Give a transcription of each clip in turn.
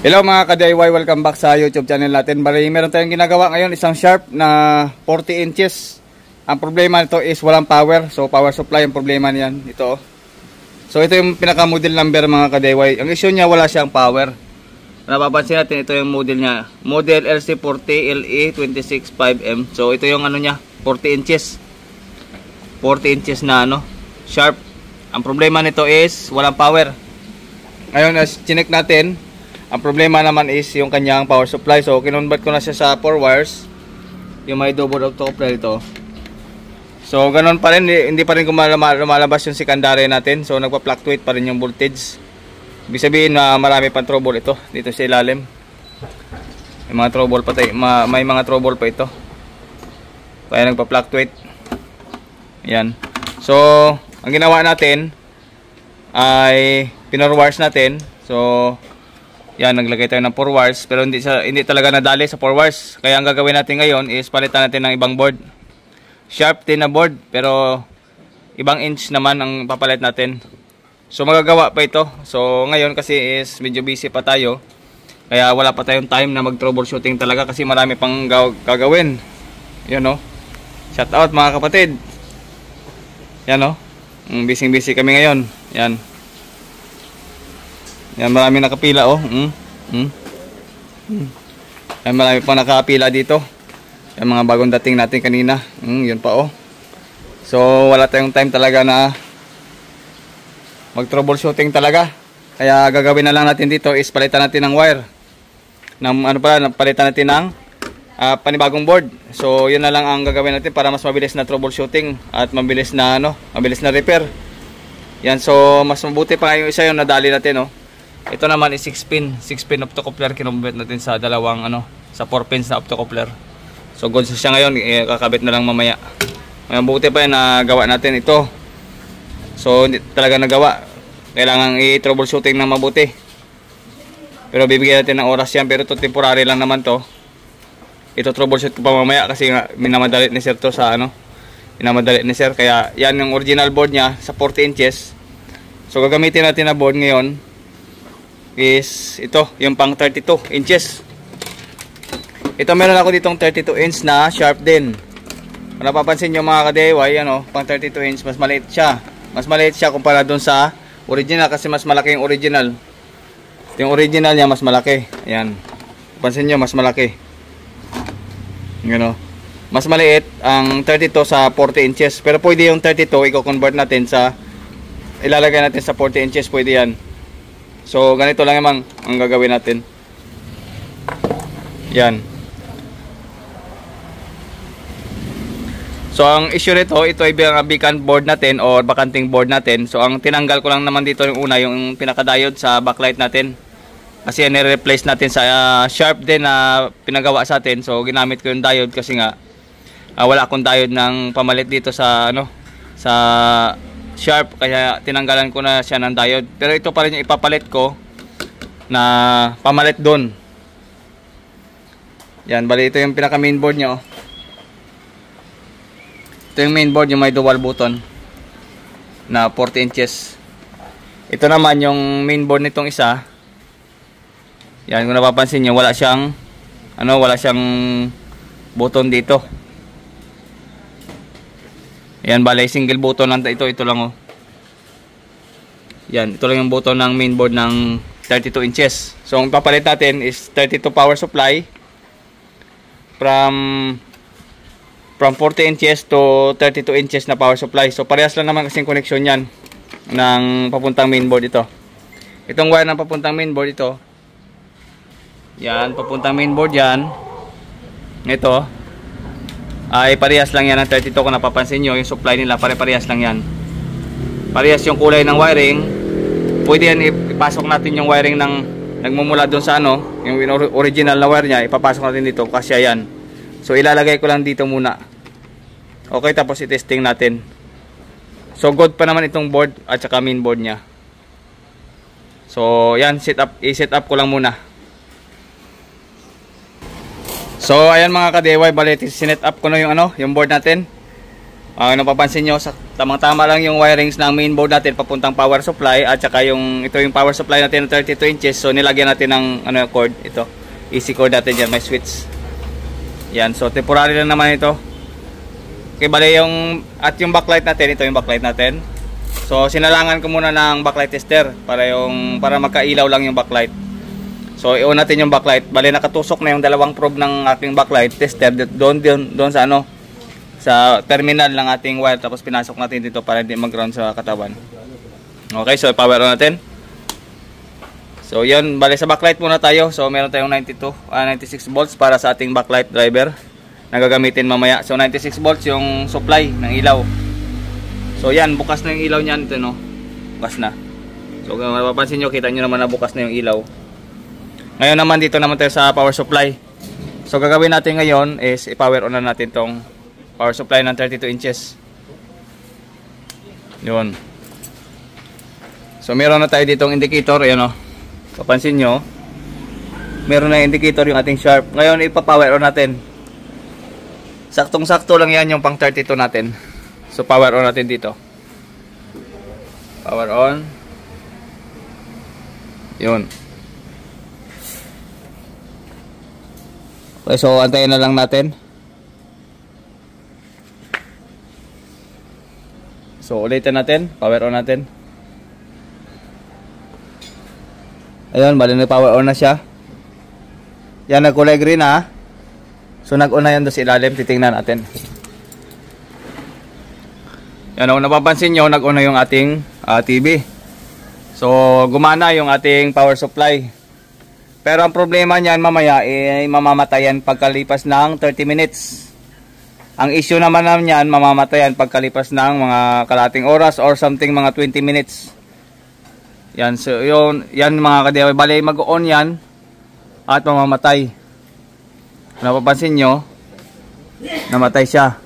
Hello mga ka-DIY, welcome back sa YouTube channel natin. Bali, meron tayong ginagawa ngayon, isang Sharp na 40 inches. Ang problema nito is walang power. So power supply ang problema niyan. Ito. So ito yung pinaka model number mga ka-DIY. Ang issue niya, wala siyang power. Napapansin natin, ito yung model niya. Model LC40 LE265M. So ito yung ano niya, 40 inches. 40 inches na ano, Sharp. Ang problema nito is walang power. Ngayon, as chinek natin, ang problema naman is yung kanyang power supply. So kinonvert ko na siya sa 4 wires. Yung may double octocoupler ito. So ganun pa rin, hindi pa rin lumalabas yung secondary natin. So nagpa-fluctuate pa rin yung voltage. Ibig sabihin na marami pang trouble ito dito sa ilalim. May mga trouble pa tayo, may mga trouble pa ito. Kaya nagpa-fluctuate. Yan. So ang ginawa natin ay pinor wires natin. So yan, naglagay tayo ng 4 wires pero hindi talaga nadali sa 4 wires. Kaya ang gagawin natin ngayon is palitan natin ng ibang board. Sharp din na board pero ibang inch naman ang papalit natin. So magagawa pa ito. So ngayon kasi is medyo busy pa tayo. Kaya wala pa tayong time na mag-troubleshooting talaga kasi marami pang gagawin. Yan o. Shout out mga kapatid. Yan o. Busy kami ngayon. Yan. Yan, marami nakapila oh. Yan, marami pang nakapila dito. Yan, mga bagong dating natin kanina. Yun pa oh. So wala tayong time talaga na mag-troubleshooting talaga. Kaya gagawin na lang natin dito is palitan natin ng wire. Palitan natin ng panibagong board. So yun na lang ang gagawin natin para mas mabilis na troubleshooting at mabilis na repair. Yan, so mas mabuti pa yung isa yung nadali natin oh. Ito naman is 6 pin octocoupler, kinumbit natin sa dalawang sa 4 pins na octocoupler. So good siya ngayon, kakabit na lang mamaya. May mabuti pa yan na gawa natin ito. So hindi talaga nagawa. Kailangan i-troubleshooting na mabuti. Pero bibigyan natin ng oras yan, pero ito temporary lang naman to. Ito troubleshoot ko pa mamaya kasi nga minamadali ni Sir to sa minamadali ni Sir. Kaya yan yung original board niya sa 40 inches. So gagamitin natin na board ngayon is ito, yung pang 32 inches. Ito meron ako ditong 32 inch na Sharp din. Kung napapansin nyo mga ka-DIY, pang 32 inch, mas maliit siya. Mas maliit siya kumpara dun sa original kasi mas malaki yung original. Yung original niya mas malaki. Ayan. Pansin nyo, mas malaki. Mas maliit ang 32 sa 40 inches. Pero pwede yung 32, i-convert natin sa, ilalagay natin sa 40 inches, pwede yan. So ganito lang naman ang gagawin natin. Yan. So ang issue nito, ito ay vacant board natin or bakanting board natin. So ang tinanggal ko lang naman dito yung una, yung pinaka-diode sa backlight natin. Kasi ni-replace natin sa Sharp din na pinagawa sa atin. So ginamit ko yung diode kasi nga wala akong diode ng pamalit dito sa sa Sharp, kaya tinanggalan ko na siya ng diode. Pero ito pa rin yung ipapalit ko na pamalit doon. Yan, bali ito yung pinaka mainboard nyo. Ito yung mainboard, yung may dual button na 40 inches. Ito naman yung mainboard nitong isa. Yan, kung napapansin nyo, wala siyang button dito. Ayan, bali single button lang ito lang oh. Yan, ito lang yung button ng mainboard ng 32 inches. So ang papalit natin is 32 power supply from 40 inches to 32 inches na power supply. So parehas lang naman kasing connection yan ng papuntang mainboard ito. Itong wire ng papuntang mainboard ito. Yan, papuntang mainboard yan. Ito ay parehas lang yan ng 32. Kung napapansin nyo, yung supply nila pare-parehas lang yan. Parehas yung kulay ng wiring. Pwede yan ipasok natin yung wiring ng nagmumula doon sa yung original na wire nya, ipapasok natin dito kasi yan. So ilalagay ko lang dito muna. Okay, tapos i-testing natin. So good pa naman itong board at saka main board nya. So yan, i-set up ko lang muna. So ayan mga ka-DIY, bali sinet up ko na yung board natin. Napapansin nyo, tamang-tama lang yung wirings ng main board natin papuntang power supply, at saka ito yung power supply natin ng 32 inches. So nilagyan natin ng cord, ito easy cord natin dyan, may switch yan. So temporary lang naman ito. Okay, bale yung backlight natin, ito yung backlight natin. So sinalangan ko muna ng backlight tester para magkailaw lang yung backlight. So i-on natin yung backlight. Bale nakatusok na yung dalawang probe ng aking backlight tester doon sa terminal ng ating wire, tapos pinasok natin dito para hindi mag-ground sa katawan. Okay, so power on natin. So yun, bale sa backlight muna tayo. So meron tayong 96 volts para sa ating backlight driver na gagamitin mamaya. So 96 volts yung supply ng ilaw. So yan, bukas na yung ilaw niyan, ito no. Bukas na. So kung mapapansin nyo, kita nyo naman na bukas na yung ilaw. Ngayon naman dito naman tayo sa power supply. So gagawin natin ngayon is i-power on na natin tong power supply ng 32 inches. Yun. So meron na tayo ditong indicator, ayan o. Papansin nyo, meron na indicator yung ating sharp. Ngayon ipa-power on natin. Saktong-sakto lang yan yung pang 32 natin. So power on natin dito. Power on. Yun. Okay, so antayin na lang natin. So ulitin natin, power on natin. Ayun, bali na power on na siya. Yan, nagkulay green ha. So nag-on na yan doon sa ilalim, titingnan natin. Yan, kung napapansin nyo, nag-on na yung ating TV. So gumana yung ating power supply. Pero ang problema niyan mamaya ay mamamatayan pagkalipas ng 30 minutes. Ang issue naman niyan, mamamatayan pagkalipas ng mga kalating oras or something mga 20 minutes. Yan, so yan mga ka-DIY, bali mag-on yan at mamamatay. Napapansin nyo, namatay siya.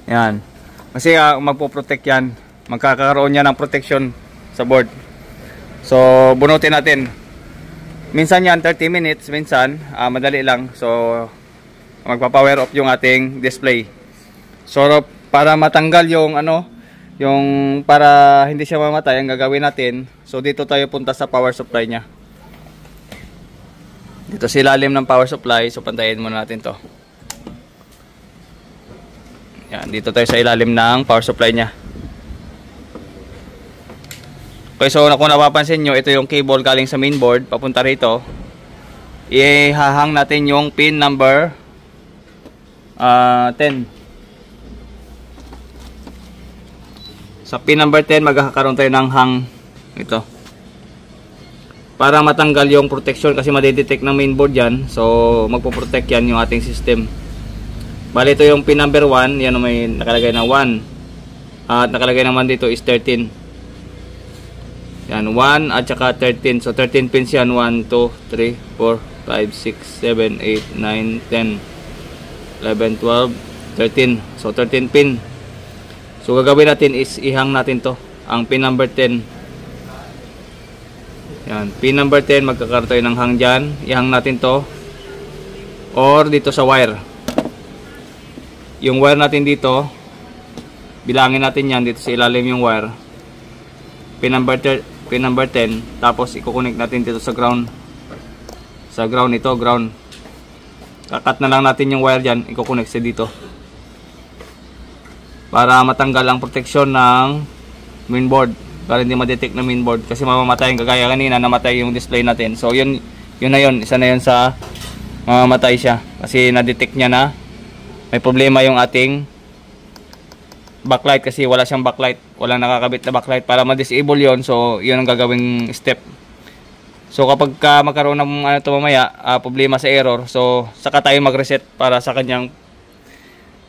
Yan. Kasi magpo-protect yan. Magkakaroon yan ng protection sa board. So, bunutin natin. Minsan yan 30 minutes, minsan madali lang. So, magpa-power off yung ating display. So para matanggal yung para hindi siya mamatay, ang gagawin natin, so dito tayo punta sa power supply niya. Dito sa ilalim ng power supply, so pantayin muna natin to. Yan, dito tayo sa ilalim ng power supply niya. Okay, so kung napapansin nyo, ito yung cable galing sa main board papunta rito. Ihahang natin yung pin number 10. Sa pin number 10 magkakaroon tayo ng hang ito para matanggal yung protection, kasi madidetect ng mainboard yan. So magpo-protect yan yung ating system. Bali ito yung pin number 1, yan may nakalagay na 1 at nakalagay naman dito is 13. Yan, 1 at saka 13. So 13 pins yan, 1, 2, 3, 4, 5, 6, 7, 8, 9, 10, 11, 12, 13. So 13 pin. So gagawin natin is ihang natin to, ang pin number 10. Yan, pin number 10, magkakaroon tayo ng hang dyan. Ihang natin to or dito sa wire. Yung wire natin dito, bilangin natin yan dito sa ilalim yung wire. Pin number 10, tapos i-connect natin dito sa ground. Sa ground ito, ground. Kakat na lang natin yung wire dyan, i-connect sa dito. Para matanggal ang protection ng mainboard. Para hindi ma-detect ng mainboard. Kasi mamamatay, kagaya kanina, namatay yung display natin. So yun na yun. Isa na yun sa mamamatay siya. Kasi na-detect niya na may problema yung ating backlight. Kasi wala siyang backlight. Walang nakakabit na backlight. Para ma-disable yun, so yun ang gagawing step. So kapag magkaroon ng mamaya, problema sa error, so saka tayo mag-reset para sa kanyang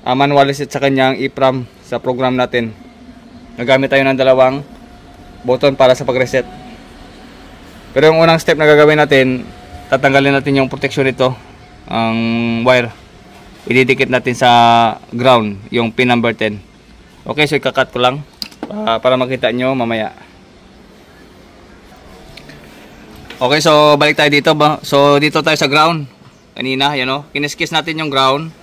manual reset sa kanyang EEPROM sa program natin. Nagamit tayo ng dalawang button para sa pag-reset. Pero yung unang step na gagawin natin, tatanggalin natin yung protection nito, ang wire. Ididikit natin sa ground, yung pin number 10. Okay, so ikakat ko lang para makita nyo mamaya. Okay, so balik tayo dito. So dito tayo sa ground. Kanina, yan o. Kiniskis natin yung ground.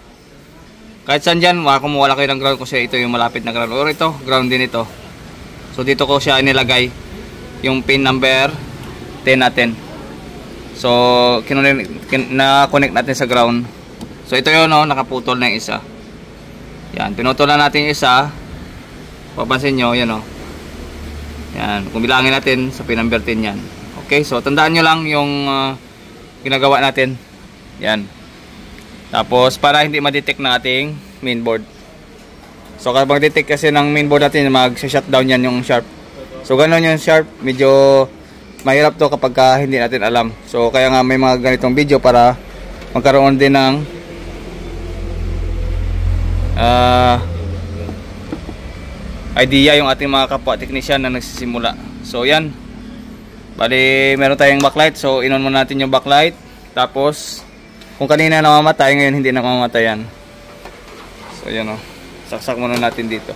Kahit saan dyan, kumuha kayo ng ground kasi ito yung malapit na ground. Or ito, ground din ito. So dito ko siya inilagay yung pin number 10 natin. So na-connect natin sa ground. So ito yun, no, nakaputol na yung isa. Yan, pinutol na natin yung isa. Papansin nyo, yan o. Yan, kung bilangin natin sa pin number 10 yan. Okay, so tandaan nyo lang yung ginagawa natin. Yan. Tapos para hindi ma-detect na ating mainboard. So kapag detect kasi ng mainboard natin, mag-shutdown yan yung sharp. So ganun yung sharp, medyo mahirap to kapag hindi natin alam. So kaya nga may mga ganitong video para magkaroon din ng idea yung ating mga kapwa technician na nagsisimula. So yan, bali meron tayong backlight. So inon muna natin yung backlight. Tapos kung kanina namamatay, ngayon hindi na mamatayan. So yan o, saksak muna natin dito.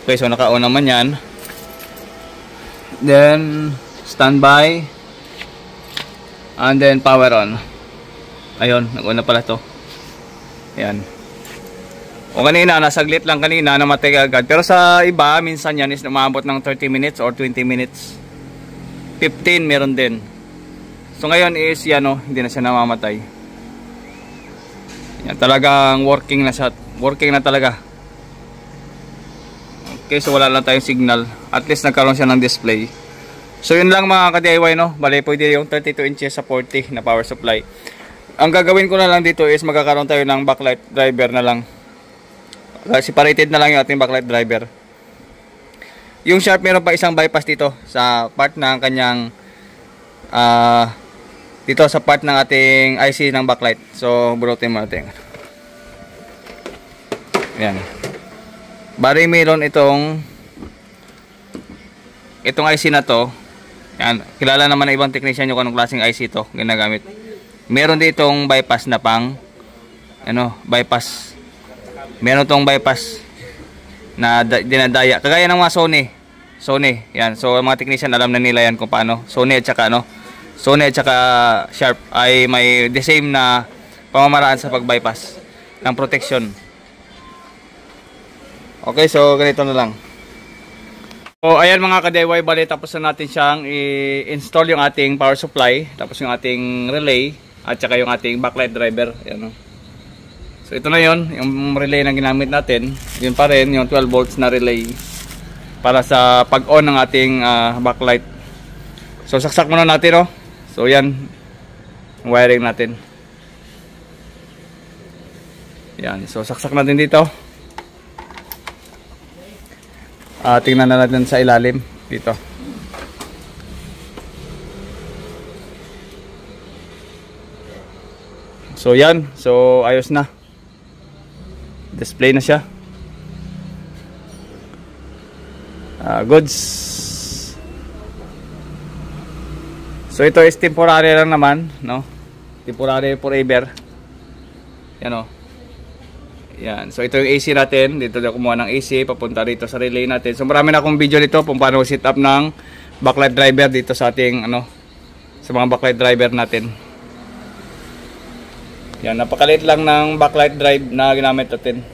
Okay, so naka-on naman yan. Then standby, and then power on. Ayun, nag-on na pala to. Yan. O kanina, nasaglit lang kanina, namatay agad. Pero sa iba, minsan yan is umabot ng 30 minutes or 20 minutes. 15 meron din. So ngayon is yan o, hindi na siya namamatay. Yan, talagang working na siya. Working na talaga. Okay, so wala lang tayong signal. At least nagkaroon siya ng display. So yun lang mga ka-DIY, no. Bali pwede yung 32 inches sa 40 na power supply. Ang gagawin ko na lang dito is magkakaroon tayo ng backlight driver na lang. Separated na lang yung ating backlight driver. Yung sharp meron pa isang bypass dito sa part ng kanyang dito sa part ng ating IC ng backlight. So bunutin mo natin. Yan. Bali meron itong IC na to. Yan, kilala naman ng ibang technician yung anong klaseng IC to ginagamit. Meron ditong bypass na pang bypass. Meron tong bypass na dinadaya. Kagaya ng mga Sony. Yan. So mga technician alam na nila yan kung paano. Sony at saka Sharp ay may the same na pamamaraan sa pag-bypass ng protection. Okay, so ganito na lang. So ayan mga ka-DIY, bali tapos na natin siyang i-install yung ating power supply, tapos yung ating relay at saka yung ating backlight driver. Ayan, so ito na yon, yung relay na ginamit natin. Yun pa rin yung 12 volts na relay para sa pag-on ng ating backlight. So saksak muna natin, so yan wiring natin. Yan, so saksak natin dito. Tingnan na natin sa ilalim dito. So yan, so ayos na. Display na siya. Goods. So ito is temporary lang naman, no? Temporary forever. Yan, yan. So ito yung AC natin. Dito na kumuha ng AC papunta dito sa relay natin. So marami na akong video dito kung paano set up ng backlight driver dito sa ating sa mga backlight driver natin. Yan, napakaliit lang ng backlight drive na ginamit natin.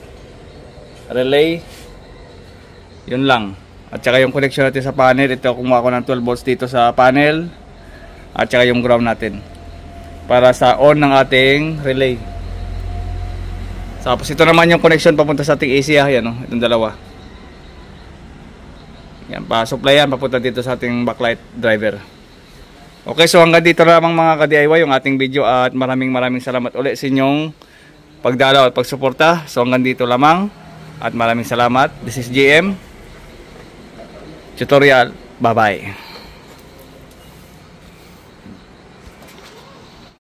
Relay. Yun lang. At saka yung connection natin sa panel. Ito kumuha ko ng 12 volts dito sa panel. At saka yung ground natin. Para sa on ng ating relay. Tapos ito naman yung connection papunta sa ating AC. Yan, itong dalawa. Yan, pa-supply yan papunta dito sa ating backlight driver. Okay, so hanggang dito lamang mga ka-DIY yung ating video at maraming salamat ulit sa inyong pagdalaw at pagsuporta. So hanggang dito lamang at maraming salamat. This is GM Tutorial. Bye-bye.